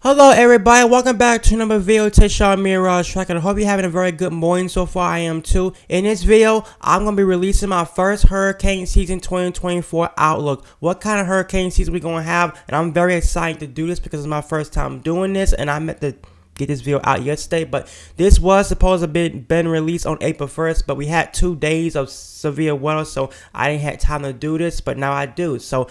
Hello everybody, welcome back to another video. Tisha Mirage Track, and I hope you're having a very good morning so far. I am too. In this video, I'm going to be releasing my first hurricane season 2024 outlook. What kind of hurricane season we going to have, and I'm very excited to do this because it's my first time doing this, and I meant to get this video out yesterday, but this was supposed to been released on April 1st, but we had 2 days of severe weather, so I didn't have time to do this, but now I do. So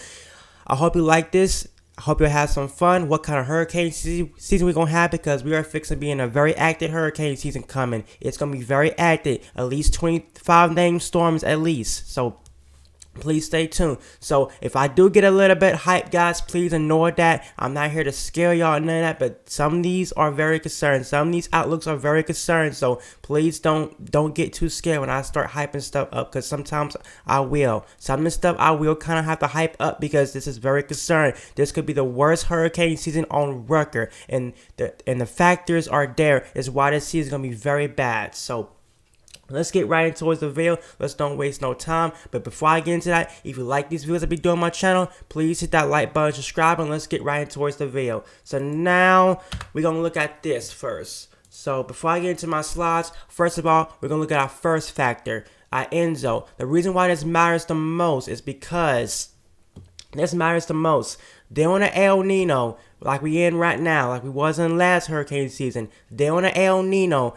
I hope you like this. I hope you'll have some fun. What kind of hurricane season we're going to have, because we are fixing to be in a very active hurricane season coming. It's going to be very active. At least 25 named storms at least. So please stay tuned. So if I do get a little bit hyped, guys, please ignore that. I'm not here to scare y'all, none of that, but some of these are very concerned. Some of these outlooks are very concerned. So please don't get too scared when I start hyping stuff up, because sometimes I will. Some of the stuff I will kind of have to hype up because this is very concerned. This could be the worst hurricane season on record, and the factors are there is why this season is gonna be very bad. So let's get right into the video. Let's don't waste no time. But before I get into that, if you like these videos I be doing on my channel, please hit that like button, subscribe, and let's get right into the video. So now we're gonna look at this first. So before I get into my slides, first of all, we're gonna look at our first factor, our ENSO. The reason why this matters the most is because during the El Nino, like we in right now, like we was in last hurricane season, during the El Nino,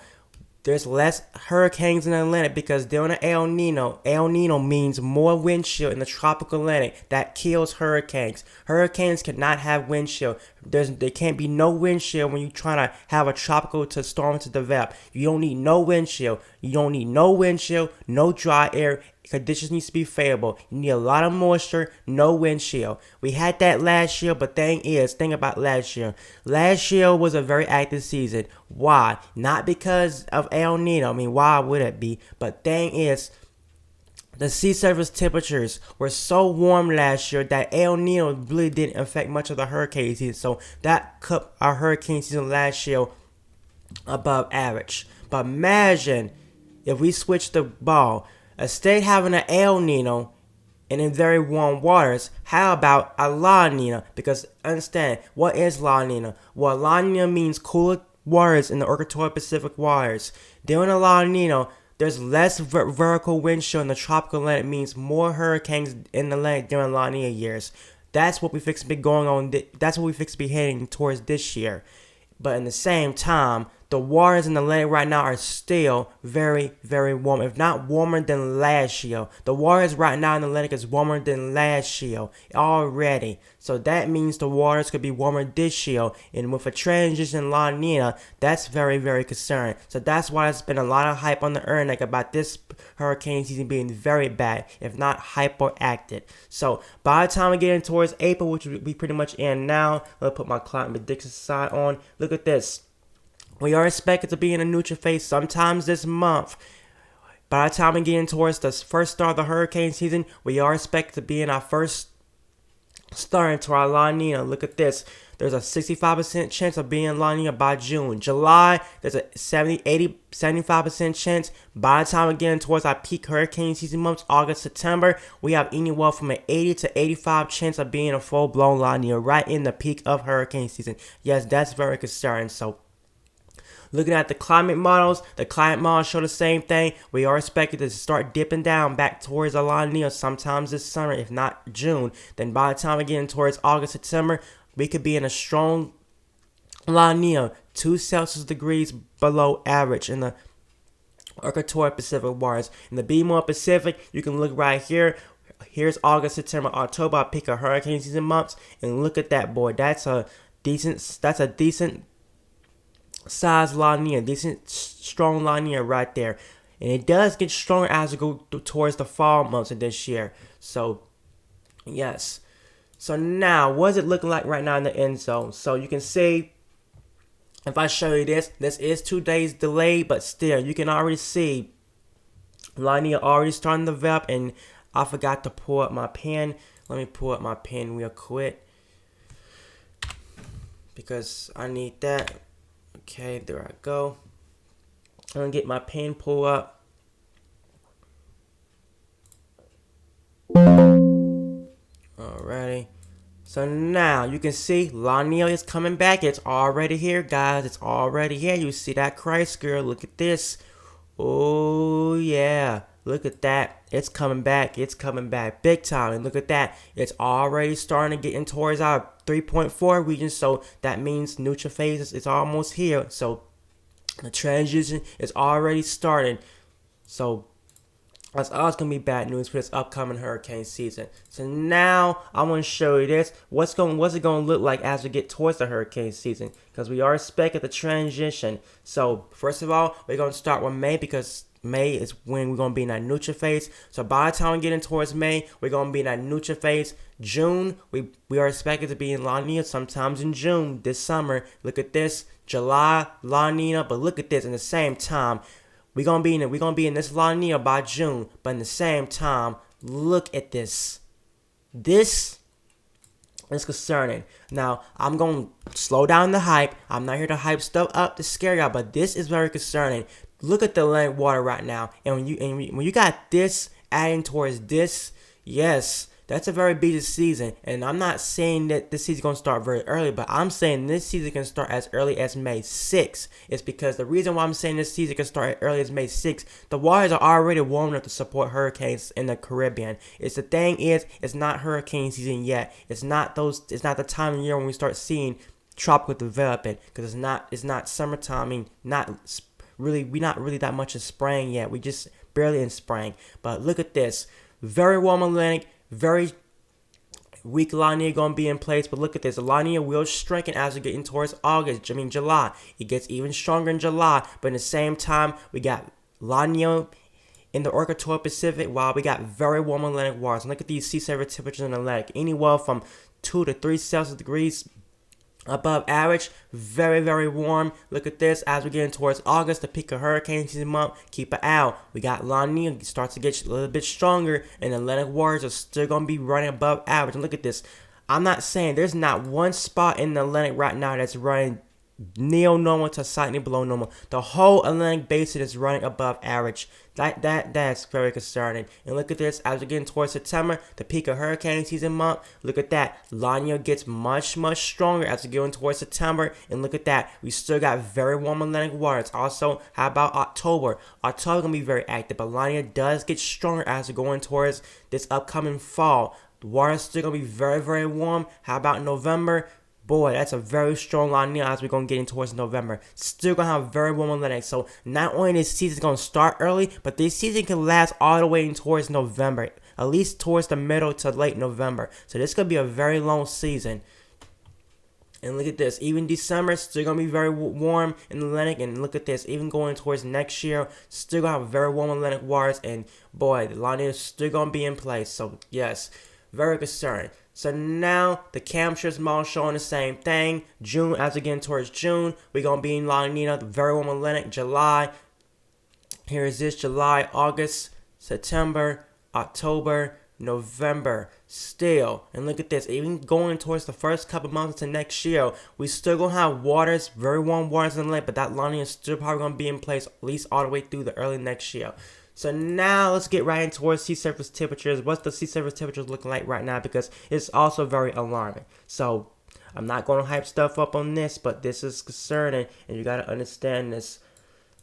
there's less hurricanes in the Atlantic, because during the El Nino means more wind chill in the tropical Atlantic that kills hurricanes. Hurricanes cannot have wind chill. There can't be no wind chill when you're trying to have a tropical to storm to develop. You don't need no wind chill. You don't need no wind chill, no dry air. Conditions needs to be favorable. You need a lot of moisture, no wind chill. We had that last year, but think about last year. Last year was a very active season. Why? Not because of El Nino. I mean, why would it be? But thing is, the sea surface temperatures were so warm last year that El Nino really didn't affect much of the hurricane season. So that kept our hurricane season last year above average. But imagine if we switch the ball. Instead of having an El Nino and in very warm waters, how about a La Nina? Because understand, what is La Nina? Well, La Nina means cooler waters in the equatorial Pacific waters. During a La Nina, there's less vertical wind chill in the tropical Atlantic, means more hurricanes in the Atlantic during La Nina years. That's what we fix to be going on. That's what we fix to be heading towards this year. But in the same time, the waters in the Atlantic right now are still very, very warm, if not warmer than last year. The waters right now in the Atlantic is warmer than last year already. So that means the waters could be warmer this year. And with a transition in La Nina, that's very, very concerning. So that's why there's been a lot of hype on the internet about this hurricane season being very bad, if not hyperactive. So by the time we get in towards April, which we pretty much in now, let's put my climate prediction side on. Look at this. We are expected to be in a neutral phase sometimes this month. By the time we get in towards the first start of the hurricane season, we are expected to be in our first start into our La Nina. Look at this. There's a 65% chance of being in La Nina by June. July, there's a 75% chance. By the time we get in towards our peak hurricane season months, August, September, we have anywhere from an 80 to 85 chance of being a full-blown La Nina right in the peak of hurricane season. Yes, that's very concerning. So looking at the climate models show the same thing. We are expected to start dipping down back towards a La Nina sometimes this summer, if not June. Then by the time we get in towards August, September, we could be in a strong La Nina, 2 Celsius degrees below average in the equatorial Pacific waters. In the be more Pacific, you can look right here. Here's August, September, October. I pick a hurricane season months, and look at that, boy. That's a decent size La Nina, decent strong La Nina right there. And it does get stronger as we go towards the fall months of this year. So yes. So now, what is it looking like right now in the ENSO? So you can see, if I show you this is 2 days delayed, but still you can already see La Nina already starting to develop. And I forgot to pull up my pen. Let me pull up my pen real quick, because I need that. Okay, there I go. I'm gonna get my pen pulled up. Alrighty. So now you can see La Nina is coming back. It's already here, guys. It's already here. You see that Christ girl. Look at this. Oh, yeah. Look at that. It's coming back. It's coming back big time. And look at that. It's already starting to get in towards our 3.4 region. So that means neutral phase is almost here. So the transition is already starting. So that's always going to be bad news for this upcoming hurricane season. So now I want to show you this. What's it going to look like as we get towards the hurricane season? Because we are expecting the transition. So first of all, we're going to start with May, because May is when we're going to be in that neutral phase. So by the time we get in towards May, we're going to be in that neutral phase. June, we are expected to be in La Nina sometimes in June this summer. Look at this. July, La Nina. But look at this. In the same time, we're gonna be in this La Nina by June, but in the same time, look at this. This is concerning. Now, I'm gonna slow down the hype. I'm not here to hype stuff up to scare y'all, but this is very concerning. Look at the Atlantic water right now, and when you got this adding towards this, yes, that's a very busy season. And I'm not saying that this season is going to start very early, but I'm saying this season can start as early as May 6th. It's because the reason why I'm saying this season can start as early as May 6th, the waters are already warm enough to support hurricanes in the Caribbean. The thing is, it's not hurricane season yet. It's not the time of year when we start seeing tropical development, because it's not summertime. I mean, we're not really that much in spring yet. We just barely in spring. But look at this. Very warm Atlantic. Very weak La Nina going to be in place, but look at this. The La Nina will strengthen as we get in towards July. It gets even stronger in July, but in the same time, we got La Nina in the Equatorial Pacific, while we got very warm Atlantic waters. And look at these sea surface temperatures in the Atlantic, anywhere from 2 to 3 Celsius degrees above average. Very, very warm. Look at this. As we get in towards August, the peak of hurricane season month, keep it out. We got La Nina starts to get a little bit stronger, and Atlantic waters are still going to be running above average. And look at this. I'm not saying there's not one spot in the Atlantic right now that's running neo-normal to slightly below normal. The whole Atlantic basin is running above average. That's very concerning. And look at this. As we get towards September, the peak of hurricane season month, look at that. La Nina gets much stronger as we get towards September. And look at that. We still got very warm Atlantic waters. Also, how about October? October gonna be very active, but La Nina does get stronger as we go towards this upcoming fall. The water's still gonna be very warm. How about November? Boy, that's a very strong La Nina as we're going to get in towards November. Still going to have very warm Atlantic. So not only this season going to start early, but this season can last all the way in towards November. At least towards the middle to late November. So this could be a very long season. And look at this. Even December, still going to be very warm in the Atlantic. And look at this. Even going towards next year, still going to have very warm Atlantic waters. And boy, the La Nina is still going to be in place. So yes, very concerned. So now the temperatures all showing the same thing. June, as we get towards June, we're going to be in La Nina, very warm Atlantic. July, here is this. July, August, September, October, November, still. And look at this. Even going towards the first couple months of next year, we still going to have waters, very warm waters in the lake, but that La Nina is still probably going to be in place at least all the way through the early next year. So now let's get right into towards sea surface temperatures. What's the sea surface temperatures looking like right now? Because it's also very alarming. So I'm not going to hype stuff up on this, but this is concerning, and you got to understand this.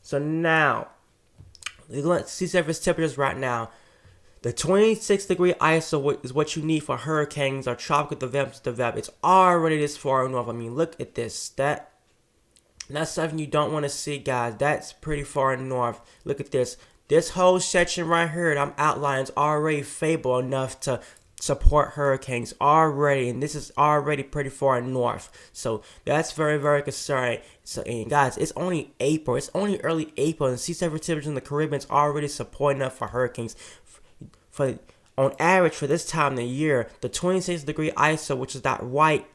So now, look at sea surface temperatures right now. The 26-degree ISO is what you need for hurricanes or tropical developments to develop. It's already this far north. I mean, look at this. That's something you don't want to see, guys. That's pretty far north. Look at this. This whole section right here that I'm outlining is already favorable enough to support hurricanes already, and this is already pretty far north. So that's very concerning. So, and guys, it's only April. It's only early April, and sea surface temperatures in the Caribbean is already support enough for hurricanes. On average, for this time of the year, the 26-degree ISO, which is that white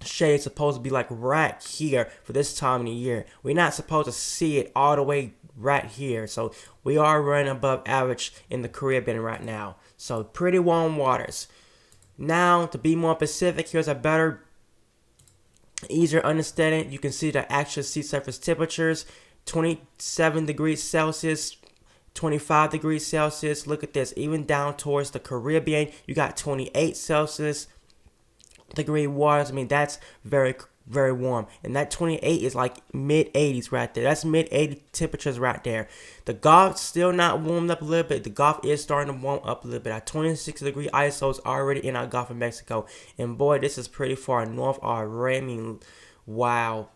shade, is supposed to be like right here for this time of the year. We're not supposed to see it all the way right here. So we are running above average in the Caribbean right now. So pretty warm waters. Now, to be more specific, here's a better, easier understanding. You can see the actual sea surface temperatures. 27 degrees Celsius, 25 degrees Celsius. Look at this. Even down towards the Caribbean, you got 28 Celsius. degree waters. I mean, that's very warm. And that 28 is like mid 80s right there. That's mid 80 temperatures right there. The Gulf's still not warmed up a little bit. The Gulf is starting to warm up a little bit. Our 26 degree ISO is already in our Gulf of Mexico. And boy, this is pretty far north already. I mean, wow.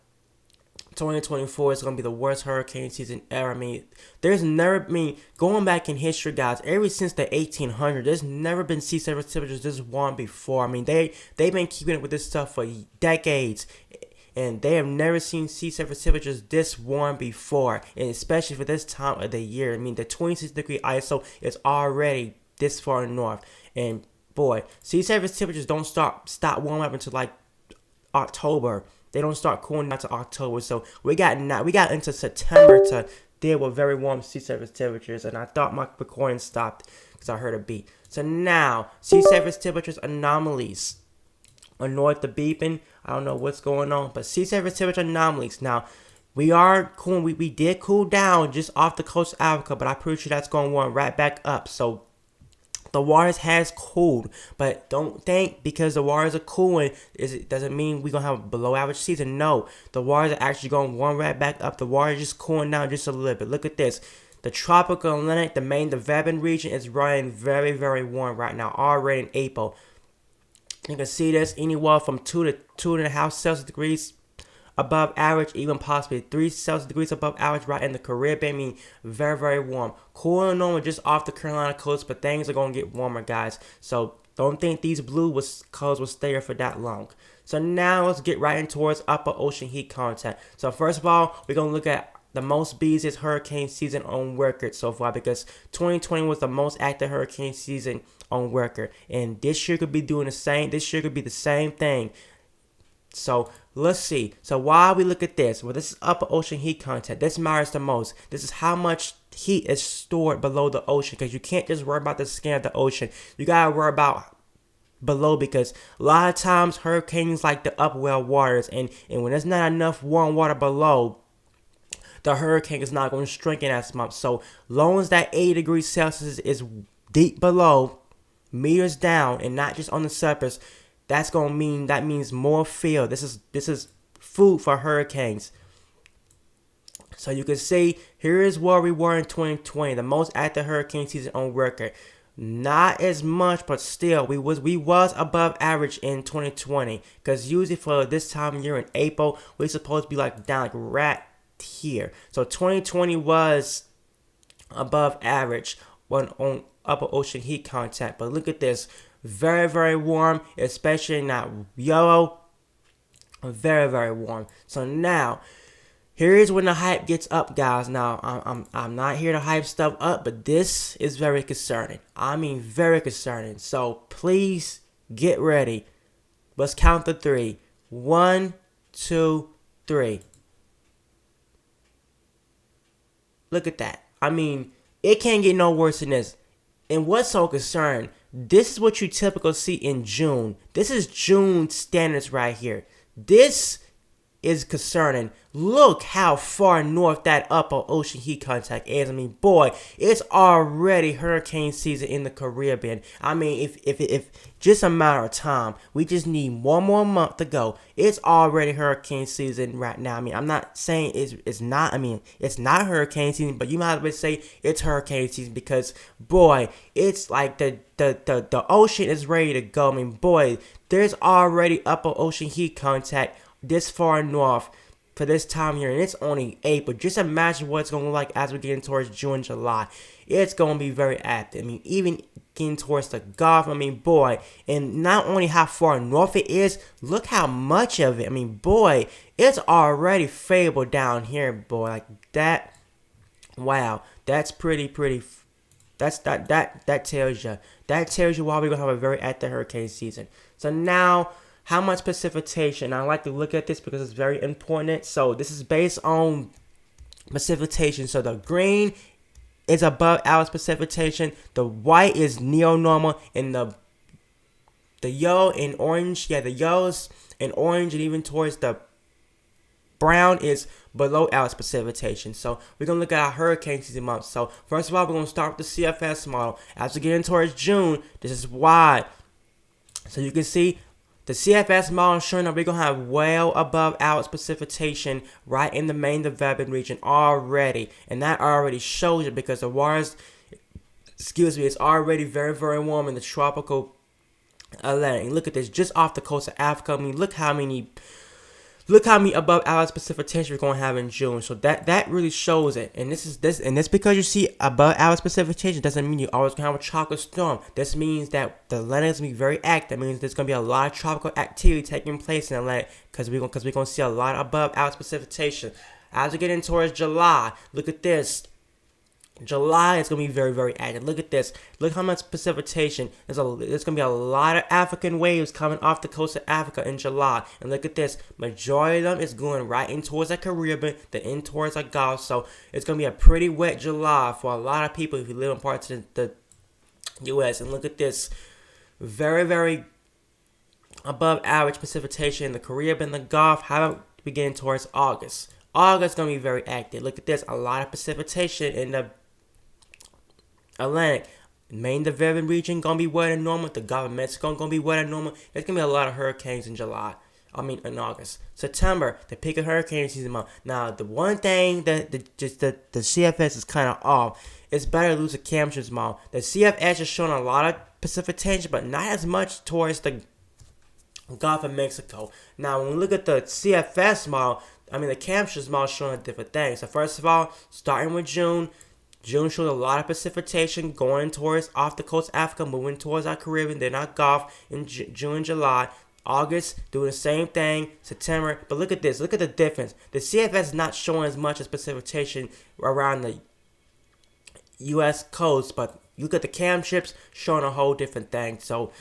2024 is going to be the worst hurricane season ever. I mean, going back in history, guys, ever since the 1800s, there's never been sea surface temperatures this warm before. I mean, they've been keeping up with this stuff for decades, and they have never seen sea surface temperatures this warm before, and especially for this time of the year. I mean, the 26 degree ISO is already this far north, and boy, sea surface temperatures don't stop warming up until like October. They don't start cooling down to October, so we got into September to deal with very warm sea surface temperatures, and I thought my recording stopped because I heard a beep. So now, sea surface temperatures anomalies. Annoyed the beeping. I don't know what's going on, but sea surface temperature anomalies. Now, we are cool. We did cool down just off the coast of Africa, but I'm pretty sure that's going to warm right back up. So the waters has cooled, but don't think because the waters are cooling, doesn't mean we're going to have a below average season. No, the waters are actually going to warm right back up. The water is just cooling down just a little bit. Look at this. The tropical Atlantic, the Veblen region is running very, very warm right now, already in April. You can see this anywhere from 2 to 2.5 Celsius degrees above average, even possibly 3 Celsius degrees above average right in the Caribbean. I mean, very, very warm. Cool and normal just off the Carolina coast, but things are going to get warmer, guys. So don't think these blue colors will stay here for that long. So now let's get right in towards upper ocean heat content. So first of all, we're going to look at the most busiest hurricane season on record so far, because 2020 was the most active hurricane season on record. And this year could be doing the same. This year could be the same thing. So let's see. So while we look at this, well, this is upper ocean heat content. This matters the most. This is how much heat is stored below the ocean, because you can't just worry about the skin of the ocean. You gotta worry about below, because a lot of times hurricanes like the upwell waters, and when there's not enough warm water below, the hurricane is not going to strengthen as much. So long as that 80 degrees Celsius is deep below, meters down, and not just on the surface, that means more field. This is food for hurricanes. So you can see here is where we were in 2020, the most active hurricane season on record. Not as much, but still we was above average in 2020, because usually for this time of year in April, we're supposed to be like down like right here. So 2020 was above average on upper ocean heat content. But look at this. Very, very warm, especially in that yellow. Very, very warm. So now, here's when the hype gets up, guys. Now, I'm not here to hype stuff up, but this is very concerning. I mean, very concerning. So please get ready. Let's count to 3. 1, 2, 3. Look at that. I mean, it can't get no worse than this. And what's so concerning, this is what you typically see in June. This is June standards right here. This is concerning. Look how far north that upper ocean heat contact is. I mean, boy, it's already hurricane season in the Caribbean. I mean, if just a matter of time, we just need one more month to go. It's already hurricane season right now. I mean, I'm not saying it's not. I mean, it's not hurricane season, but you might as well say it's hurricane season, because boy, it's like the ocean is ready to go. I mean, boy, there's already upper ocean heat contact this far north for this time here, and it's only April. Just imagine what it's going to look like as we get towards June, July. It's going to be very active. I mean, even getting towards the Gulf, I mean, boy, and not only how far north it is, look how much of it. I mean, boy, it's already favorable down here, boy, like that. Wow, that's pretty. That tells you why we're going to have a very active hurricane season. So now, how much precipitation? I like to look at this because it's very important. So this is based on precipitation. So the green is above average precipitation. The white is neo-normal, and the yellow and orange, the yellows and orange, and even towards the brown is below average precipitation. So we're going to look at our hurricane season months. So first of all, we're going to start with the CFS model. As we get in towards June, this is wide. So you can see The CFS model is showing that we're going to have well above average precipitation right in the main developing region already. And that already shows it because the waters, it's already very, very warm in the tropical Atlantic. And look at this, just off the coast of Africa. I mean, look how many above average precipitation we're going to have in June. So that really shows it. And this because you see above average precipitation doesn't mean you're always going to have a tropical storm. This means that the Atlantic is going to be very active. That means there's going to be a lot of tropical activity taking place in the Atlantic because we're going to see a lot of above average precipitation. As we get in towards July, look at this. July is going to be very, very active. Look at this. Look how much precipitation. There's going to be a lot of African waves coming off the coast of Africa in July. And look at this. Majority of them is going right in towards the Caribbean, then in towards the Gulf. So it's going to be a pretty wet July for a lot of people if you live in parts of the U.S. And look at this. Very, very above average precipitation in the Caribbean, the Gulf. How about we get in towards August? August is going to be very active. Look at this. A lot of precipitation in the Atlantic. Main developing region gonna be wetter than normal. The Gulf of Mexico gonna be wetter than normal. There's gonna be a lot of hurricanes in in August. September, the peak of hurricane season month. Now, the one thing that the CFS is kind of off. It's better to lose the chemtrails model. The CFS is showing a lot of precipitation, but not as much towards the Gulf of Mexico. Now, when we look at the CFS model, the chemtrails model is showing a different thing. So first of all, starting with June shows a lot of precipitation going towards off the coast of Africa, moving towards our Caribbean, then our Gulf in June and July. August, doing the same thing. September. But look at this. Look at the difference. The CFS is not showing as much as precipitation around the U.S. coast, but look at the cam ships showing a whole different thing. So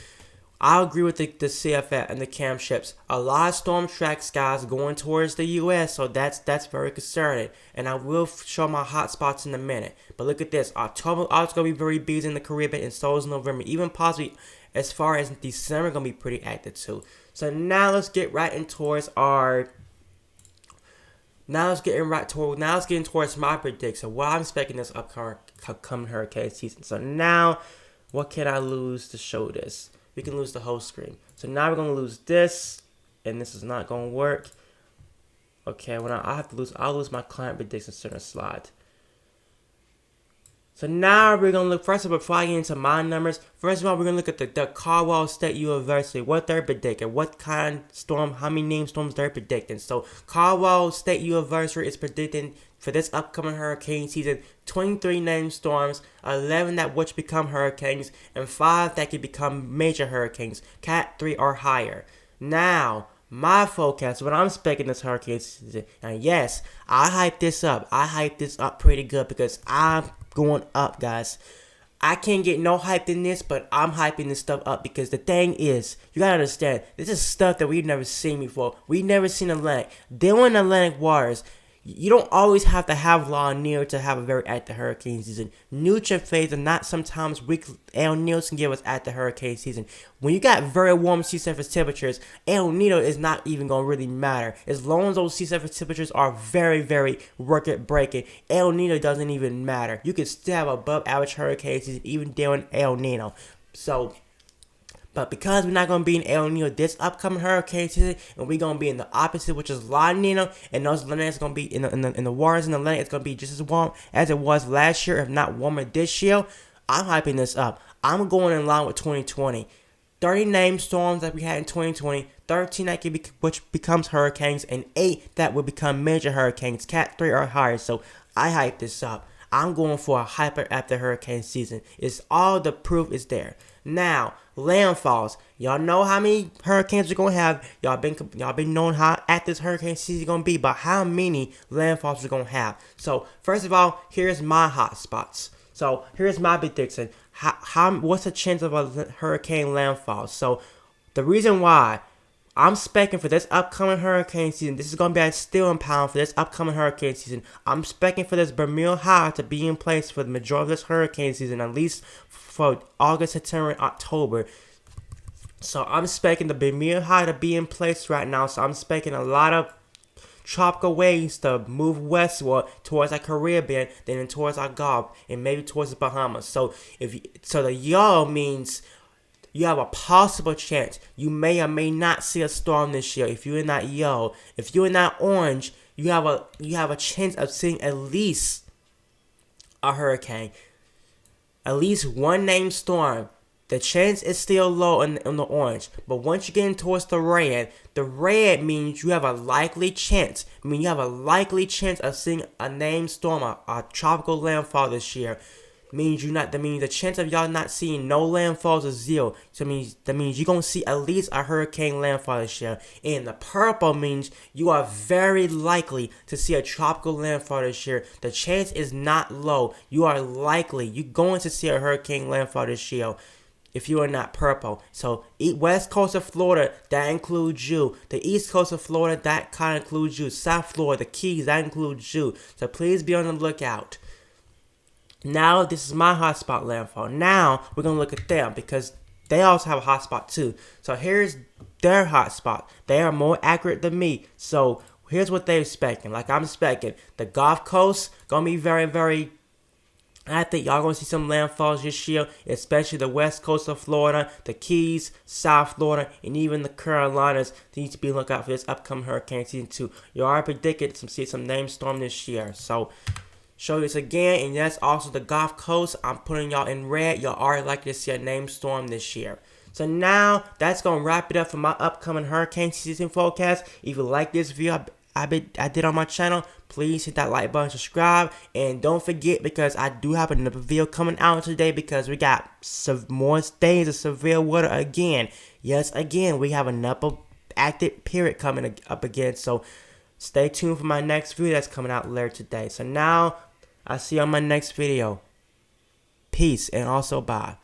I agree with the CFS and the cam ships. A lot of storm track skies going towards the U.S., so that's very concerning. And I will show my hot spots in a minute. But look at this. October is going to be very busy in the Caribbean, and so is November. Even possibly as far as December, going to be pretty active too. So now let's get right in towards Now let's get towards my prediction. What I'm expecting this upcoming hurricane season. So now, what can I lose to show this? We can lose the whole screen. So now we're going to lose this, and this is not going to work. Okay, I'll lose my client prediction center slide. So now we're going to look, first of all, before I get into my numbers, first of all, we're going to look at the Caldwell State University, what they're predicting, what kind of storm, how many named storms they're predicting. So Caldwell State University is predicting for this upcoming hurricane season, 23 named storms, 11 that which become hurricanes, and 5 that could become major hurricanes, Cat 3 or higher. Now, my forecast, what I'm expecting this hurricane season, and yes, I hype this up pretty good because I'm going up, guys. I can't get no hype in this, but I'm hyping this stuff up because the thing is, you gotta understand, this is stuff that we've never seen before. We've never seen Atlantic. Dealing in Atlantic waters, you don't always have to have La Nina to have a very active hurricane season. Neutral phase and not sometimes weak El Niño can give us active hurricane season. When you got very warm sea surface temperatures, El Niño is not even going to really matter. As long as those sea surface temperatures are very, very record breaking, El Niño doesn't even matter. You can still have above average hurricane season even during El Niño. But because we're not going to be in El Niño this upcoming hurricane season, and we're going to be in the opposite, which is La Nina, and those Atlantic is going to be in the waters in the Atlantic, it's going to be just as warm as it was last year, if not warmer this year. I'm hyping this up. I'm going in line with 2020. 30 named storms that we had in 2020, 13 that which becomes hurricanes, and 8 that will become major hurricanes, Cat 3 or higher. So I hype this up. I'm going for a hyper after hurricane season. It's all the proof is there. Now, landfalls. Y'all know how many hurricanes we're gonna have. Y'all been knowing how active this hurricane season is gonna be, but how many landfalls we're gonna have. So first of all, here's my hot spots. So here's my prediction. What's the chance of a hurricane landfall? So the reason why I'm expecting for this upcoming hurricane season, this is going to be a still impound for this upcoming hurricane season. I'm expecting for this Bermuda high to be in place for the majority of this hurricane season, at least for August, September, and October. So I'm expecting the Bermuda high to be in place right now. So I'm expecting a lot of tropical waves to move westward towards our Caribbean, then towards our Gulf, and maybe towards the Bahamas. So the Yall means you have a possible chance. You may or may not see a storm this year. If you're in that yellow, if you're in that orange, you have a chance of seeing at least a hurricane, at least one named storm. The chance is still low in the orange, but once you get in towards the red means you have a likely chance. I mean, you have a likely chance of seeing a named storm, a tropical landfall this year. That means the chance of y'all not seeing no landfalls is zero. So that means you're gonna see at least a hurricane landfall this year. And the purple means you are very likely to see a tropical landfall this year. The chance is not low. You are likely. You're going to see a hurricane landfall this year. If you are not purple. So west coast of Florida, that includes you. The east coast of Florida, that kind of includes you. South Florida, the Keys, that includes you. So please be on the lookout. Now this is my hotspot landfall. Now we're going to look at them because they also have a hotspot too. So here's their hotspot. They are more accurate than me. So here's what they're expecting. Like I'm expecting the Gulf Coast going to be very, very, I think y'all gonna see some landfalls this year, especially the west coast of Florida, the Keys, South Florida, and even the Carolinas. They need to be looking out for this upcoming hurricane season 2. You are predicted to see some named storm this year. So show you this again, and that's also the Gulf Coast. I'm putting y'all in red. Y'all are likely to see a named storm this year. So now that's gonna wrap it up for my upcoming hurricane season forecast. If you like this video I did on my channel, please hit that like button, subscribe, and don't forget, because I do have another video coming out today, because we got more days of severe weather again. Yes, again, we have another active period coming up again. So stay tuned for my next video that's coming out later today. So now I'll see you on my next video. Peace, and also bye.